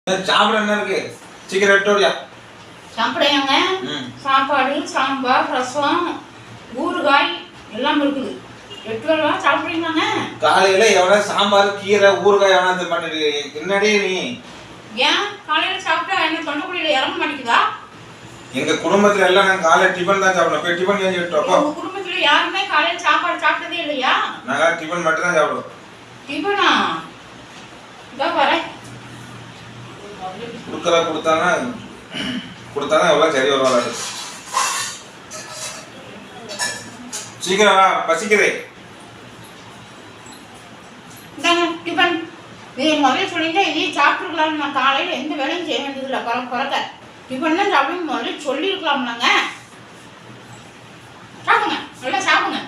சாப்பிட என்ன இருக்கு? சீக்கிரம் எடுத்து சாப்பிடையாங்க. சாப்பாடு, சாம்பார், ரசம், ஊறுகாய் எல்லாம் இருக்குது. 8 ரூபா சாப்பிடுறீங்களாங்க? காலையில எவனா சாம்பார், கீரை, ஊறுகாய் எவனா இந்த பண்ணிட்டு என்னடி நீ? ஏன் காலையில சாப்பிட்டா என்ன தொண்டைக்குழியில இறங்க மாட்டேங்குதா? எங்க குடும்பத்துல எல்லாம் நாங்க காலையில டிபன் தான் சாப்பிடுவோம். போய் டிபன் செஞ்சு விட்டோம். உங்க குடும்பத்துல யாருமே காலையில சாப்பாடு சாப்பிட்டதே இல்லையா? நாங்க டிபன் மட்டும் தான் சாப்பிடுவோம். டிபனா? இதோ வரேன். கொடுத்தாதான் எவ்வளவு சரி வருவாங்க. சீக்கிரம் வா, பசிக்குது. இந்தாங்க டிபன். நீங்க முதல்ல சொல்லிட்டா இதையும் சாப்பிட்டுருக்கலாம்னு நான் காலையில எந்த வேலையும் செய்ய வேண்டியதில்லை. பிறக்க டிபன் தான் சாப்பிடுன்னு முதல்ல சொல்லியிருக்கலாம்லாங்க. சாப்பிடுங்க, நல்லா சாப்பிடுங்க.